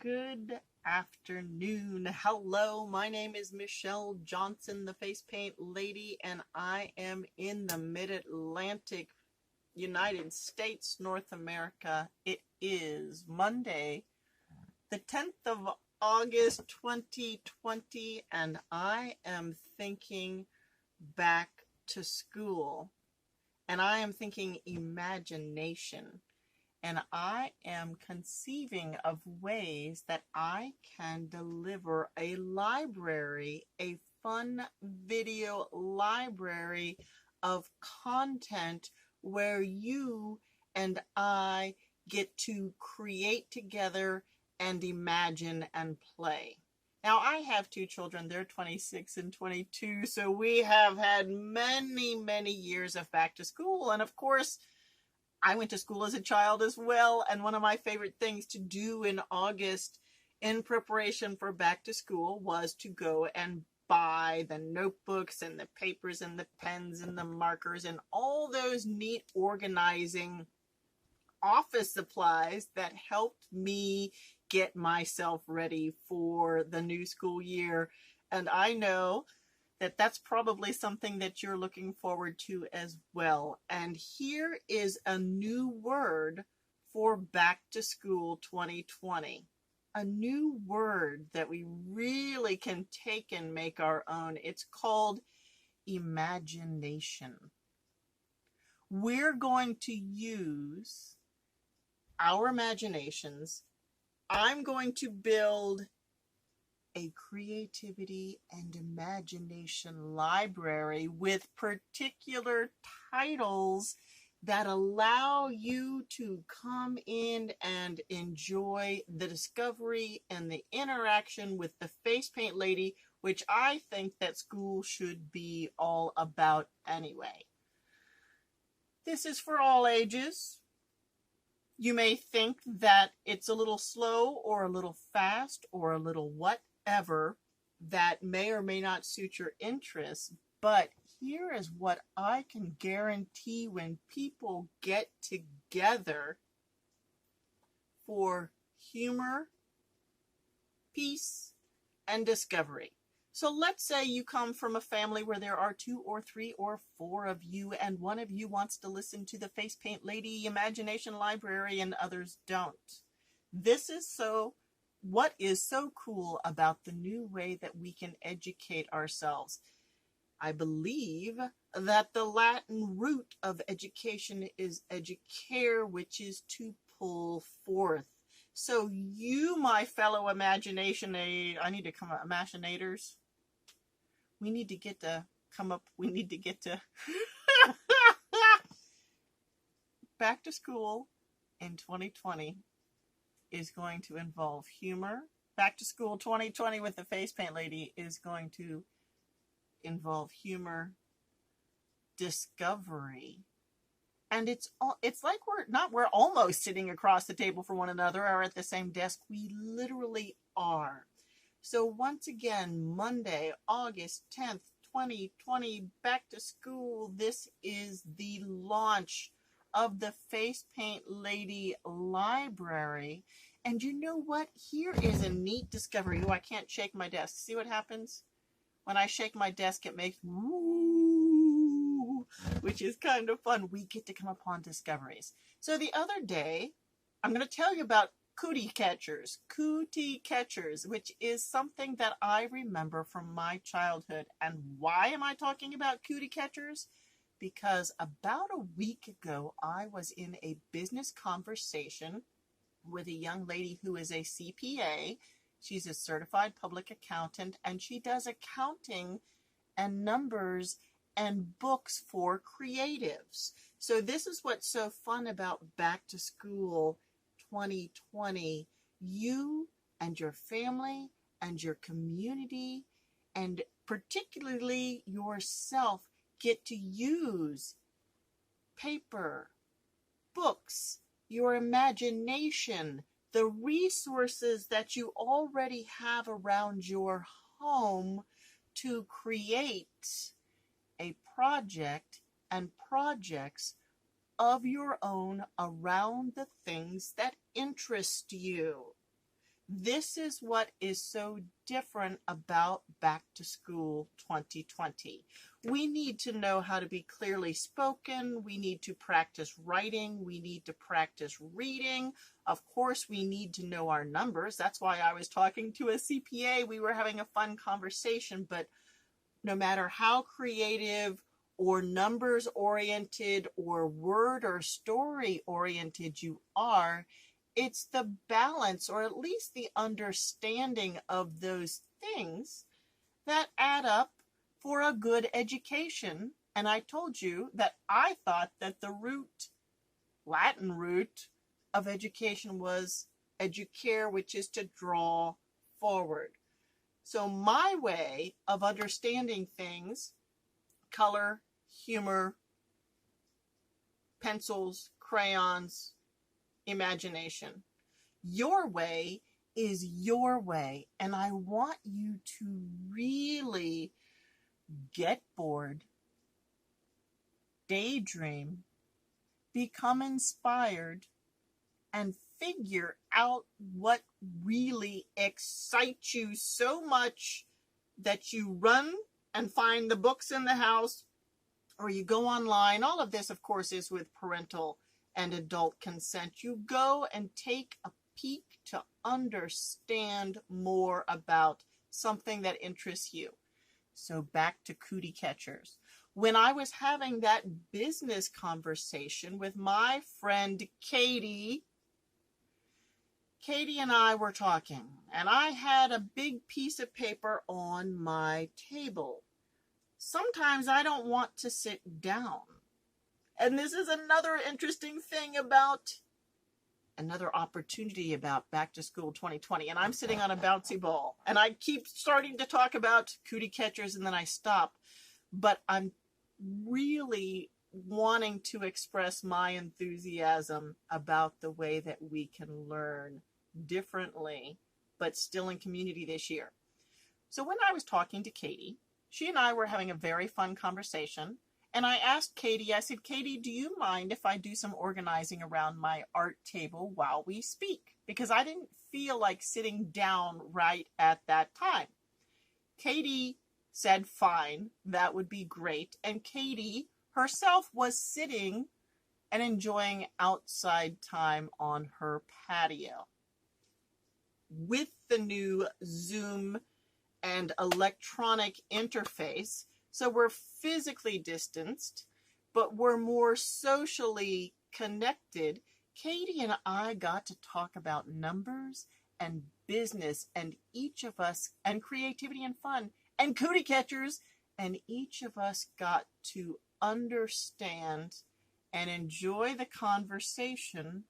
Good afternoon. Hello, my name is Michelle Johnson, the Face Paint Lady, and I am in the Mid-Atlantic, United States, North America. It is Monday, the 10th of August, 2020, and I am thinking back to school, and I am thinking imagination. And I am conceiving of ways that I can deliver a library, a fun video library of content where you and I get to create together and imagine and play. Now, I have two children. They're 26 and 22, so we have had many, many years of back to school. And of course, I went to school as a child as well, and one of my favorite things to do in August in preparation for back to school was to go and buy the notebooks and the papers and the pens and the markers and all those neat organizing office supplies that helped me get myself ready for the new school year. And I know that that's probably something that you're looking forward to as well. And here is a new word for back to school 2020. A new word that we really can take and make our own. It's called imagination. We're going to use our imaginations. I'm going to build a creativity and imagination library with particular titles that allow you to come in and enjoy the discovery and the interaction with the Face Paint Lady, which I think that school should be all about anyway. This is for all ages. You may think that it's a little slow or a little fast or a little whatever that may or may not suit your interests, but here is what I can guarantee when people get together for humor, peace, and discovery. So let's say you come from a family where there are 2 or 3 or 4 of you, and one of you wants to listen to the Face Paint Lady Imagination Library and others don't. What is so cool about the new way that we can educate ourselves. I believe that the Latin root of education is educare, which is to pull forth. So you, my fellow imaginators, we need to get to back to school in 2020 is going to involve humor. Back to school 2020 with the Face Paint Lady is going to involve humor, discovery, and it's like we're almost sitting across the table from one another or at the same desk. We literally are. So once again, Monday, August 10th, 2020, back to school. This is the launch of the Face Paint Lady Library. And you know what? Here is a neat discovery. Oh, I can't shake my desk. See what happens? When I shake my desk, it makes woo, which is kind of fun. We get to come upon discoveries. So the other day, I'm going to tell you about cootie catchers, which is something that I remember from my childhood. And why am I talking about cootie catchers? Because about a week ago, I was in a business conversation with a young lady who is a CPA. She's a certified public accountant, and she does accounting and numbers and books for creatives. So this is what's so fun about back to school 2020. You and your family and your community and particularly yourself get to use paper, books, your imagination, the resources that you already have around your home to create a project and projects of your own around the things that interest you. This is what is so different about Back to School 2020. We need to know how to be clearly spoken. We need to practice writing. We need to practice reading. Of course, we need to know our numbers. That's why I was talking to a CPA. We were having a fun conversation, but no matter how creative or numbers oriented or word or story oriented you are, it's the balance, or at least the understanding of those things, that add up for a good education. And I told you that I thought that the Latin root of education was educare, which is to draw forward. So my way of understanding things, color, humor, pencils, crayons, imagination. Your way is your way, and I want you to really get bored, daydream, become inspired, and figure out what really excites you so much that you run and find the books in the house, or you go online. All of this, of course, is with parental and adult consent. You go and take a peek to understand more about something that interests you. So back to cootie catchers. When I was having that business conversation with my friend Katie and I were talking, and I had a big piece of paper on my table. Sometimes I don't want to sit down. And this is another interesting thing about, another opportunity about Back to School 2020. And I'm sitting on a bouncy ball. And I keep starting to talk about cootie catchers and then I stop. But I'm really wanting to express my enthusiasm about the way that we can learn differently, but still in community this year. So when I was talking to Katie, she and I were having a very fun conversation. And I asked Katie, I said, Katie, do you mind if I do some organizing around my art table while we speak? Because I didn't feel like sitting down right at that time. Katie said, fine, that would be great. And Katie herself was sitting and enjoying outside time on her patio. With the new Zoom and electronic interface, so we're physically distanced, but we're more socially connected. Katie and I got to talk about numbers and business and each of us, and creativity and fun and cootie catchers, and each of us got to understand and enjoy the conversation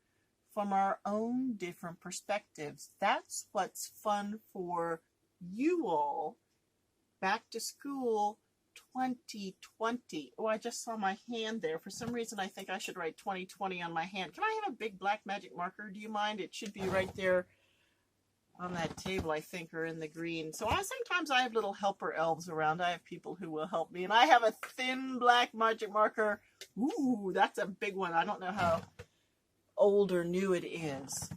from our own different perspectives. That's what's fun for you all. Back to School 2020. Oh, I just saw my hand there. For some reason, I think I should write 2020 on my hand. Can I have a big black magic marker? Do you mind? It should be right there on that table, I think, or in the green. So sometimes I have little helper elves around. I have people who will help me. And I have a thin black magic marker. Ooh, that's a big one. I don't know how old or new it is.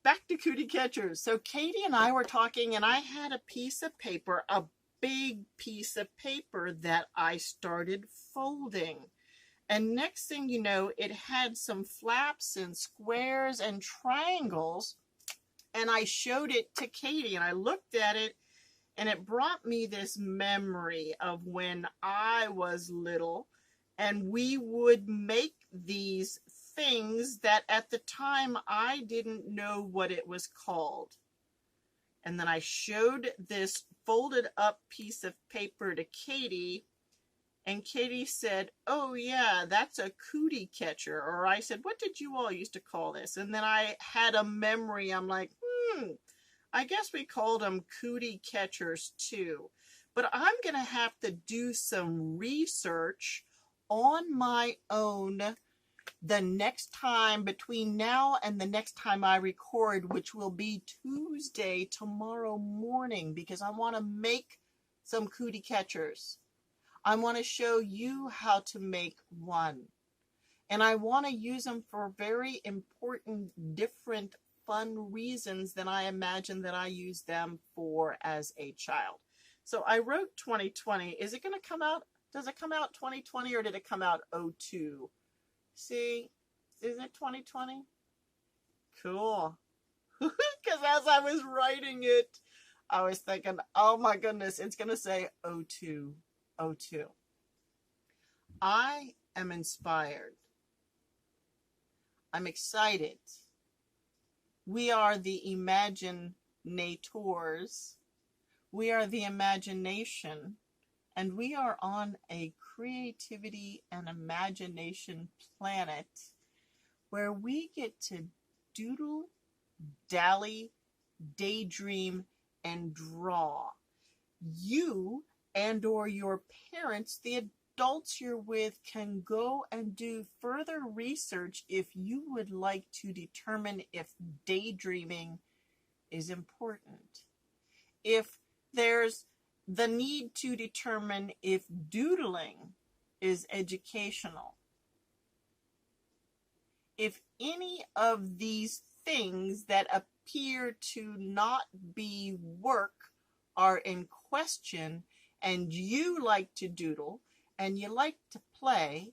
Back to cootie catchers. So Katie and I were talking, and I had a piece of paper, a big piece of paper that I started folding. And next thing you know, it had some flaps and squares and triangles. And I showed it to Katie, and I looked at it, and it brought me this memory of when I was little, and we would make these things that at the time I didn't know what it was called. And then I showed this folded up piece of paper to Katie, and Katie said, oh yeah, that's a cootie catcher. Or I said, what did you all used to call this? And then I had a memory. I'm like, I guess we called them cootie catchers too. But I'm going to have to do some research on my own the next time, between now and the next time I record, which will be Tuesday, tomorrow morning, because I want to make some cootie catchers. I want to show you how to make one. And I want to use them for very important, different fun reasons than I imagine that I used them for as a child. So I wrote 2020. Is it going to come out? Does it come out 2020 or did it come out 02? See, isn't it 2020? Cool. Because as I was writing it, I was thinking, oh my goodness, it's going to say 02, 02. I am inspired. I'm excited. We are the imaginators. We are the imagination. And we are on a creativity and imagination planet where we get to doodle, dally, daydream, and draw. You and or your parents, the adults you're with, can go and do further research if you would like to determine if daydreaming is important. If there's the need to determine if doodling is educational. If any of these things that appear to not be work are in question and you like to doodle and you like to play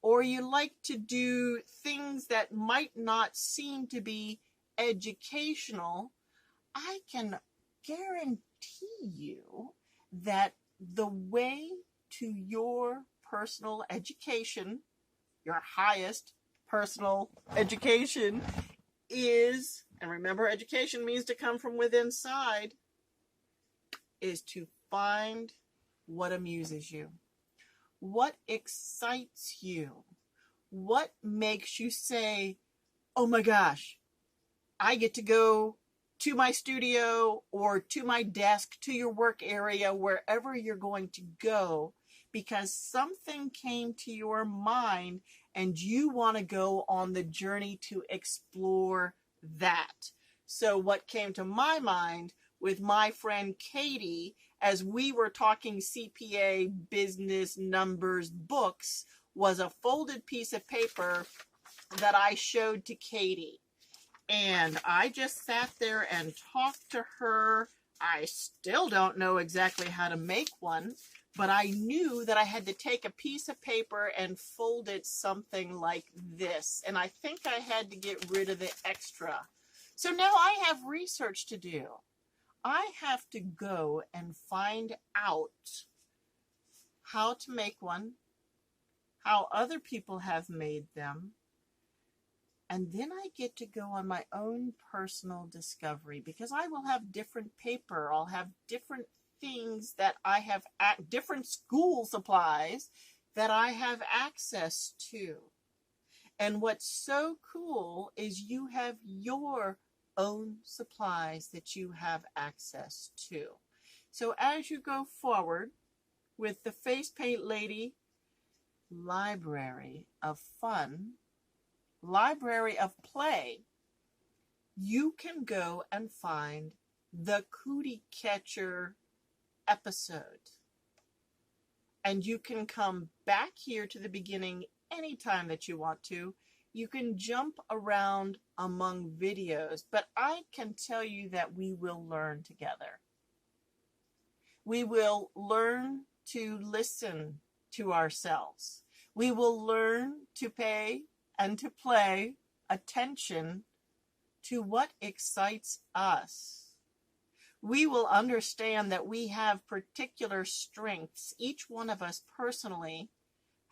or you like to do things that might not seem to be educational, I can guarantee you that the way to your personal education, your highest personal education, is, and remember, education means to come from within inside, is to find what amuses you, what excites you, what makes you say, oh my gosh, I get to go to my studio or to my desk, to your work area, wherever you're going to go, because something came to your mind and you want to go on the journey to explore that. So what came to my mind with my friend Katie, as we were talking CPA, business, numbers, books, was a folded piece of paper that I showed to Katie. And I just sat there and talked to her. I still don't know exactly how to make one, but I knew that I had to take a piece of paper and fold it something like this. And I think I had to get rid of the extra. So now I have research to do. I have to go and find out how to make one, how other people have made them, and then I get to go on my own personal discovery because I will have different paper. I'll have different things that I have, different school supplies that I have access to. And what's so cool is you have your own supplies that you have access to. So as you go forward with the Face Paint Lady Library of Fun, Library of Play, you can go and find the Cootie Catcher episode. And you can come back here to the beginning anytime that you want to. You can jump around among videos, but I can tell you that we will learn together. We will learn to listen to ourselves. We will learn to pay and to play attention to what excites us. We will understand that we have particular strengths. Each one of us personally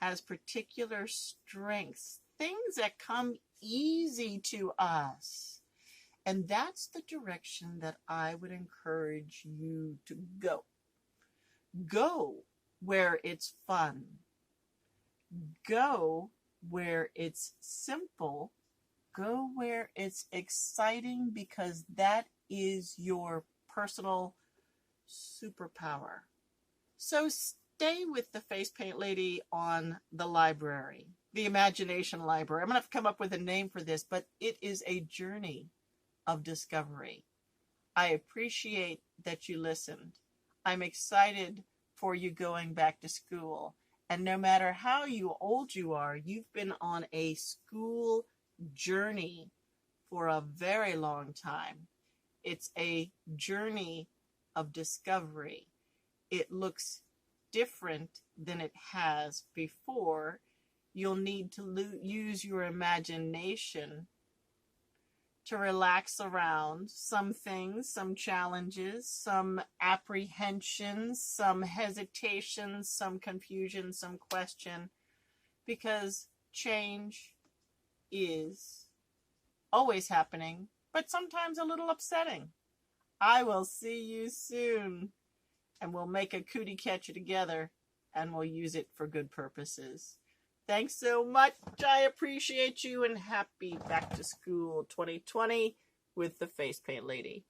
has particular strengths, things that come easy to us. And that's the direction that I would encourage you to go. Go where it's fun. Go where it's simple. Go where it's exciting, because that is your personal superpower. So stay with the Face Paint Lady on the library, the Imagination Library. I'm going to have to come up with a name for this, but it is a journey of discovery. I appreciate that you listened. I'm excited for you going back to school. And no matter how old you are, you've been on a school journey for a very long time. It's a journey of discovery. It looks different than it has before. You'll need to use your imagination to relax around some things, some challenges, some apprehensions, some hesitations, some confusion, some question, because change is always happening, but sometimes a little upsetting. I will see you soon, and we'll make a cootie catcher together, and we'll use it for good purposes. Thanks so much. I appreciate you, and happy back to school 2020 with the Face Paint Lady.